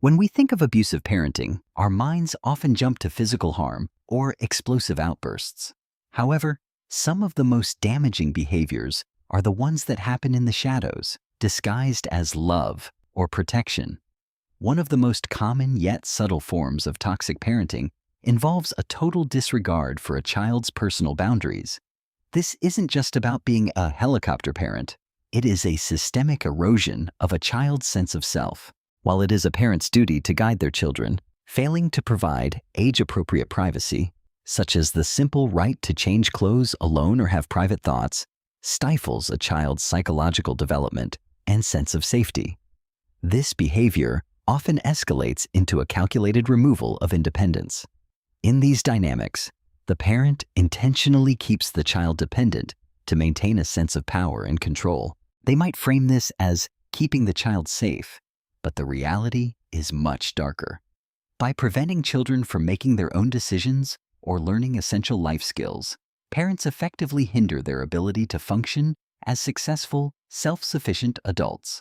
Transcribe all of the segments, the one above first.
When we think of abusive parenting, our minds often jump to physical harm or explosive outbursts. However, some of the most damaging behaviors are the ones that happen in the shadows, disguised as love or protection. One of the most common yet subtle forms of toxic parenting involves a total disregard for a child's personal boundaries. This isn't just about being a helicopter parent. It is a systemic erosion of a child's sense of self. While it is a parent's duty to guide their children, failing to provide age-appropriate privacy, such as the simple right to change clothes alone or have private thoughts, stifles a child's psychological development and sense of safety. This behavior often escalates into a calculated removal of independence. In these dynamics, the parent intentionally keeps the child dependent to maintain a sense of power and control. They might frame this as keeping the child safe, but the reality is much darker. By preventing children from making their own decisions or learning essential life skills, parents effectively hinder their ability to function as successful, self-sufficient adults.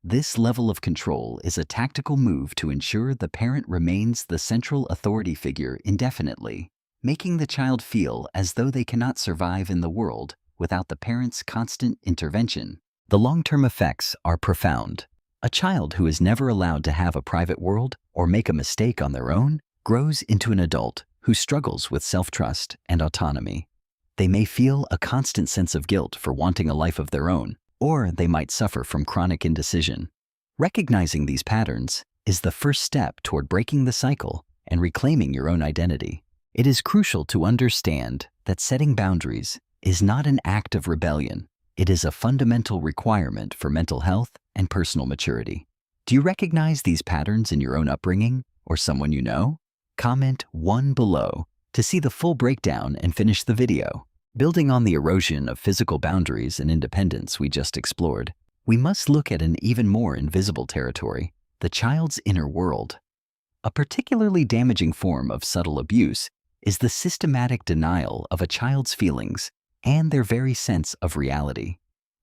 This level of control is a tactical move to ensure the parent remains the central authority figure indefinitely, making the child feel as though they cannot survive in the world without the parent's constant intervention. The long-term effects are profound. A child who is never allowed to have a private world or make a mistake on their own grows into an adult who struggles with self-trust and autonomy. They may feel a constant sense of guilt for wanting a life of their own, or they might suffer from chronic indecision. Recognizing these patterns is the first step toward breaking the cycle and reclaiming your own identity. It is crucial to understand that setting boundaries is not an act of rebellion. It is a fundamental requirement for mental health and personal maturity. Do you recognize these patterns in your own upbringing or someone you know? Comment 1 below to see the full breakdown and finish the video. Building on the erosion of physical boundaries and independence we just explored, we must look at an even more invisible territory, the child's inner world. A particularly damaging form of subtle abuse is the systematic denial of a child's feelings and their very sense of reality.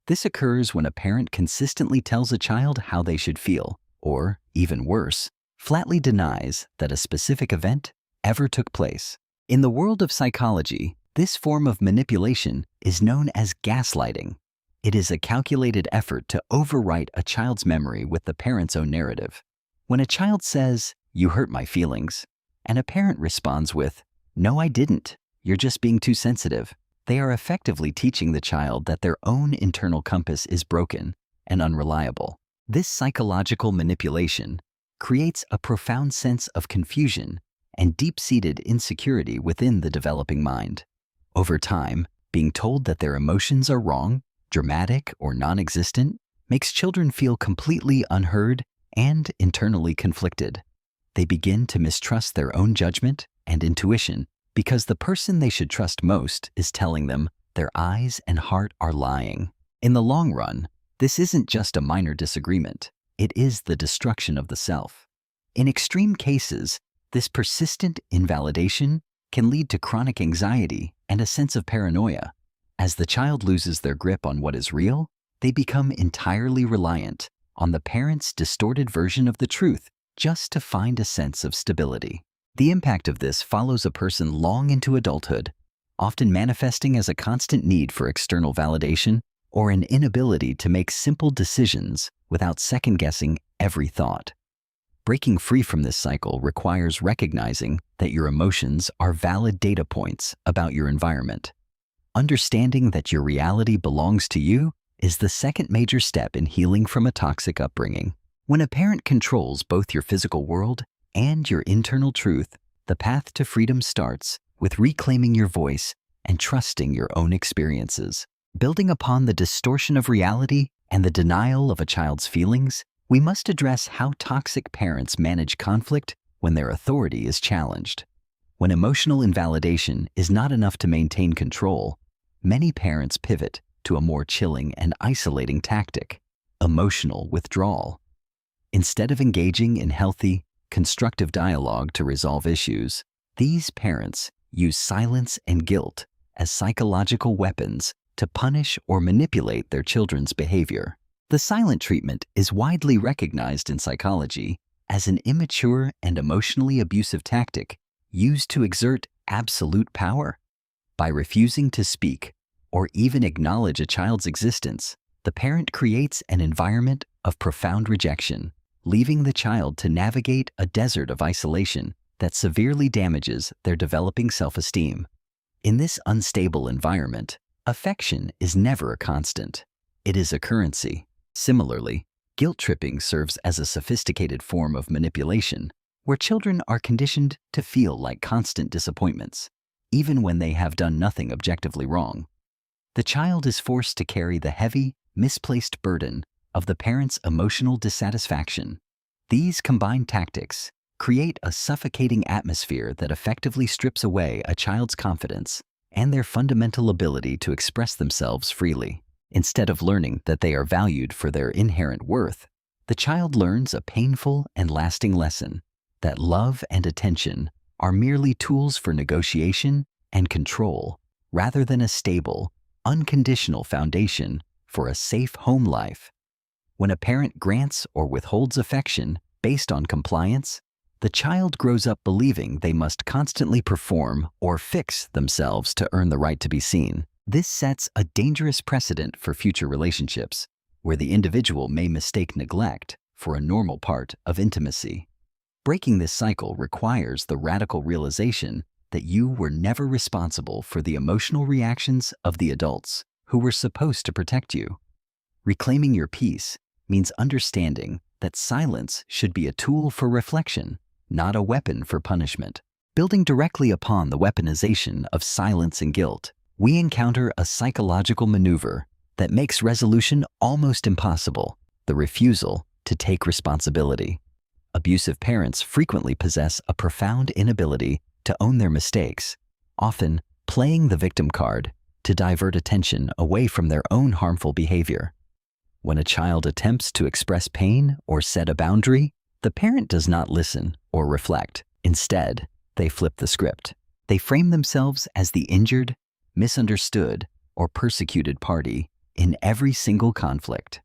This occurs when a parent consistently tells a child how they should feel, or, even worse, flatly denies that a specific event ever took place. In the world of psychology, this form of manipulation is known as gaslighting. It is a calculated effort to overwrite a child's memory with the parent's own narrative. When a child says, "You hurt my feelings," and a parent responds with, "No, I didn't. You're just being too sensitive," they are effectively teaching the child that their own internal compass is broken and unreliable. This psychological manipulation creates a profound sense of confusion and deep-seated insecurity within the developing mind. Over time, being told that their emotions are wrong, dramatic, or non-existent makes children feel completely unheard and internally conflicted. They begin to mistrust their own judgment and intuition because the person they should trust most is telling them their eyes and heart are lying. In the long run, this isn't just a minor disagreement. It is the destruction of the self. In extreme cases, this persistent invalidation can lead to chronic anxiety and a sense of paranoia. As the child loses their grip on what is real, they become entirely reliant on the parent's distorted version of the truth just to find a sense of stability. The impact of this follows a person long into adulthood, often manifesting as a constant need for external validation or an inability to make simple decisions without second-guessing every thought. Breaking free from this cycle requires recognizing that your emotions are valid data points about your environment. Understanding that your reality belongs to you is the second major step in healing from a toxic upbringing. When a parent controls both your physical world and your internal truth, the path to freedom starts with reclaiming your voice and trusting your own experiences. Building upon the distortion of reality and the denial of a child's feelings, we must address how toxic parents manage conflict when their authority is challenged. When emotional invalidation is not enough to maintain control, many parents pivot to a more chilling and isolating tactic: emotional withdrawal. Instead of engaging in healthy, constructive dialogue to resolve issues, these parents use silence and guilt as psychological weapons to punish or manipulate their children's behavior. The silent treatment is widely recognized in psychology as an immature and emotionally abusive tactic used to exert absolute power. By refusing to speak or even acknowledge a child's existence, the parent creates an environment of profound rejection, leaving the child to navigate a desert of isolation that severely damages their developing self-esteem. In this unstable environment, affection is never a constant. It is a currency. Similarly, guilt tripping serves as a sophisticated form of manipulation where children are conditioned to feel like constant disappointments, even when they have done nothing objectively wrong. The child is forced to carry the heavy, misplaced burden of the parent's emotional dissatisfaction. These combined tactics create a suffocating atmosphere that effectively strips away a child's confidence and their fundamental ability to express themselves freely. Instead of learning that they are valued for their inherent worth, the child learns a painful and lasting lesson that love and attention are merely tools for negotiation and control, rather than a stable, unconditional foundation for a safe home life. When a parent grants or withholds affection based on compliance, the child grows up believing they must constantly perform or fix themselves to earn the right to be seen. This sets a dangerous precedent for future relationships, where the individual may mistake neglect for a normal part of intimacy. Breaking this cycle requires the radical realization that you were never responsible for the emotional reactions of the adults who were supposed to protect you. Reclaiming your peace means understanding that silence should be a tool for reflection, not a weapon for punishment. Building directly upon the weaponization of silence and guilt, we encounter a psychological maneuver that makes resolution almost impossible: the refusal to take responsibility. Abusive parents frequently possess a profound inability to own their mistakes, often playing the victim card to divert attention away from their own harmful behavior. When a child attempts to express pain or set a boundary, the parent does not listen or reflect. Instead, they flip the script. They frame themselves as the injured, misunderstood, or persecuted party in every single conflict.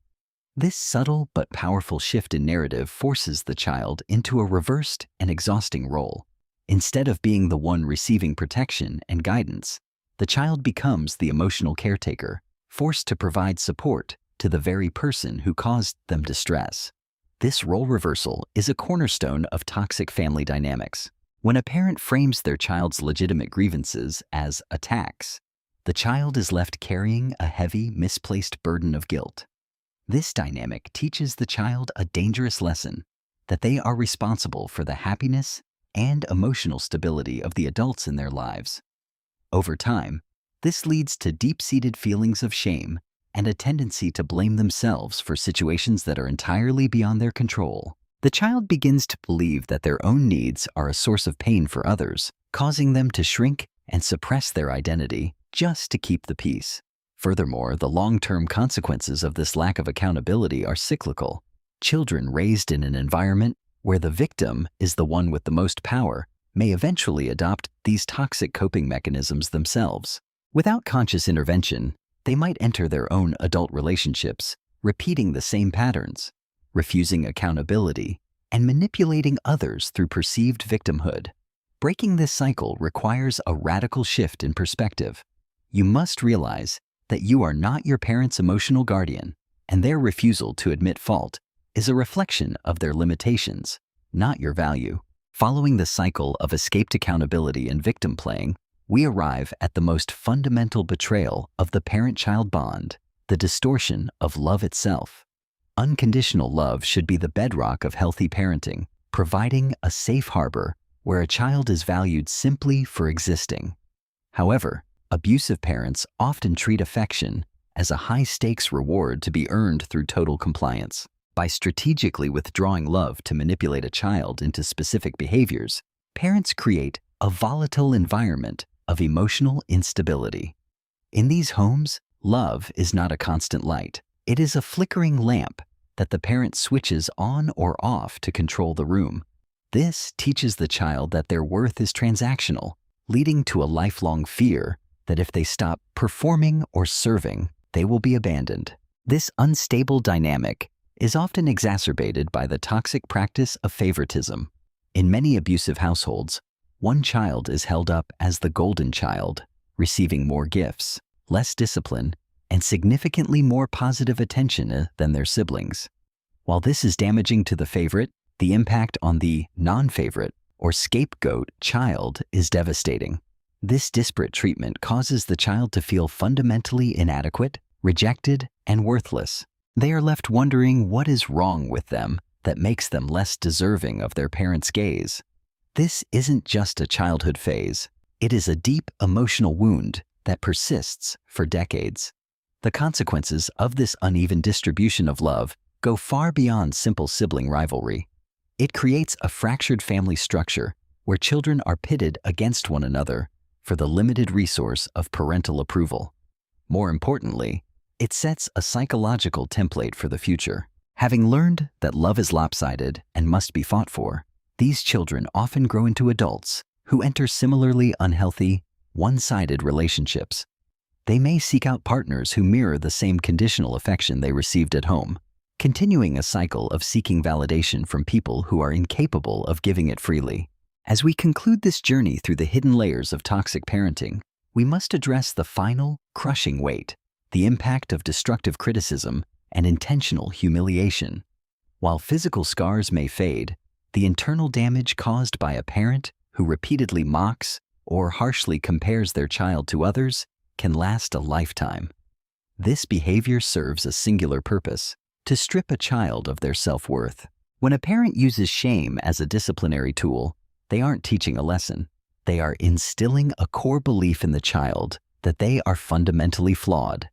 This subtle but powerful shift in narrative forces the child into a reversed and exhausting role. Instead of being the one receiving protection and guidance, the child becomes the emotional caretaker, forced to provide support to the very person who caused them distress. This role reversal is a cornerstone of toxic family dynamics. When a parent frames their child's legitimate grievances as attacks, the child is left carrying a heavy, misplaced burden of guilt. This dynamic teaches the child a dangerous lesson: that they are responsible for the happiness and emotional stability of the adults in their lives. Over time, this leads to deep-seated feelings of shame and a tendency to blame themselves for situations that are entirely beyond their control. The child begins to believe that their own needs are a source of pain for others, causing them to shrink and suppress their identity just to keep the peace. Furthermore, the long-term consequences of this lack of accountability are cyclical. Children raised in an environment where the victim is the one with the most power may eventually adopt these toxic coping mechanisms themselves. Without conscious intervention, they might enter their own adult relationships, repeating the same patterns, refusing accountability, and manipulating others through perceived victimhood. Breaking this cycle requires a radical shift in perspective. You must realize that you are not your parent's emotional guardian, and their refusal to admit fault is a reflection of their limitations, not your value. Following the cycle of escaped accountability and victim playing, we arrive at the most fundamental betrayal of the parent-child bond: the distortion of love itself. Unconditional love should be the bedrock of healthy parenting, providing a safe harbor where a child is valued simply for existing. However, abusive parents often treat affection as a high-stakes reward to be earned through total compliance. By strategically withdrawing love to manipulate a child into specific behaviors, parents create a volatile environment of emotional instability. In these homes, love is not a constant light. It is a flickering lamp that the parent switches on or off to control the room. This teaches the child that their worth is transactional, leading to a lifelong fear that if they stop performing or serving, they will be abandoned. This unstable dynamic is often exacerbated by the toxic practice of favoritism. In many abusive households, one child is held up as the golden child, receiving more gifts, less discipline, and significantly more positive attention than their siblings. While this is damaging to the favorite, the impact on the non-favorite or scapegoat child is devastating. This disparate treatment causes the child to feel fundamentally inadequate, rejected, and worthless. They are left wondering what is wrong with them that makes them less deserving of their parents' gaze. This isn't just a childhood phase. It is a deep emotional wound that persists for decades. The consequences of this uneven distribution of love go far beyond simple sibling rivalry. It creates a fractured family structure where children are pitted against one another for the limited resource of parental approval. More importantly, it sets a psychological template for the future. Having learned that love is lopsided and must be fought for, these children often grow into adults who enter similarly unhealthy, one-sided relationships. They may seek out partners who mirror the same conditional affection they received at home, continuing a cycle of seeking validation from people who are incapable of giving it freely. As we conclude this journey through the hidden layers of toxic parenting, we must address the final, crushing weight, the impact of destructive criticism and intentional humiliation. While physical scars may fade, the internal damage caused by a parent who repeatedly mocks or harshly compares their child to others can last a lifetime. This behavior serves a singular purpose: to strip a child of their self-worth. When a parent uses shame as a disciplinary tool, they aren't teaching a lesson. They are instilling a core belief in the child that they are fundamentally flawed.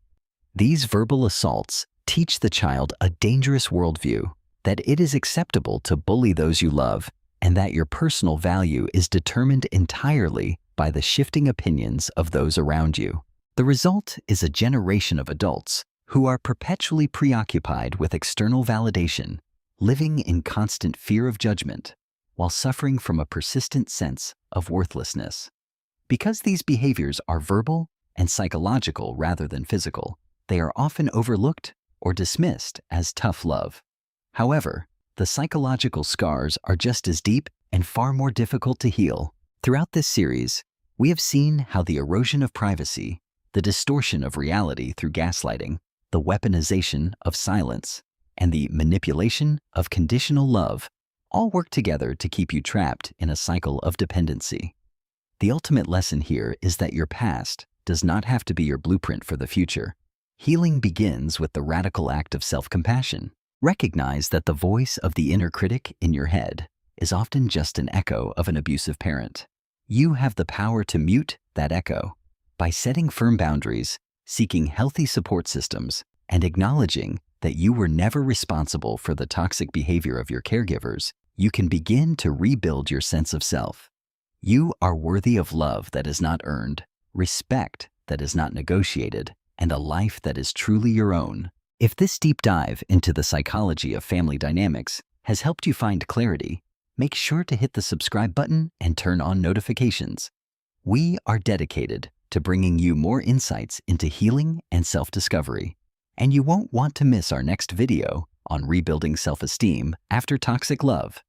These verbal assaults teach the child a dangerous worldview, that it is acceptable to bully those you love, and that your personal value is determined entirely by the shifting opinions of those around you. The result is a generation of adults who are perpetually preoccupied with external validation, living in constant fear of judgment, while suffering from a persistent sense of worthlessness. Because these behaviors are verbal and psychological rather than physical, they are often overlooked or dismissed as tough love. However, the psychological scars are just as deep and far more difficult to heal. Throughout this series, we have seen how the erosion of privacy, the distortion of reality through gaslighting, the weaponization of silence, and the manipulation of conditional love all work together to keep you trapped in a cycle of dependency. The ultimate lesson here is that your past does not have to be your blueprint for the future. Healing begins with the radical act of self-compassion. Recognize that the voice of the inner critic in your head is often just an echo of an abusive parent. You have the power to mute that echo. By setting firm boundaries, seeking healthy support systems, and acknowledging that you were never responsible for the toxic behavior of your caregivers, you can begin to rebuild your sense of self. You are worthy of love that is not earned, respect that is not negotiated, and a life that is truly your own. If this deep dive into the psychology of family dynamics has helped you find clarity, make sure to hit the subscribe button and turn on notifications. We are dedicated to bringing you more insights into healing and self-discovery, and you won't want to miss our next video on rebuilding self-esteem after toxic love.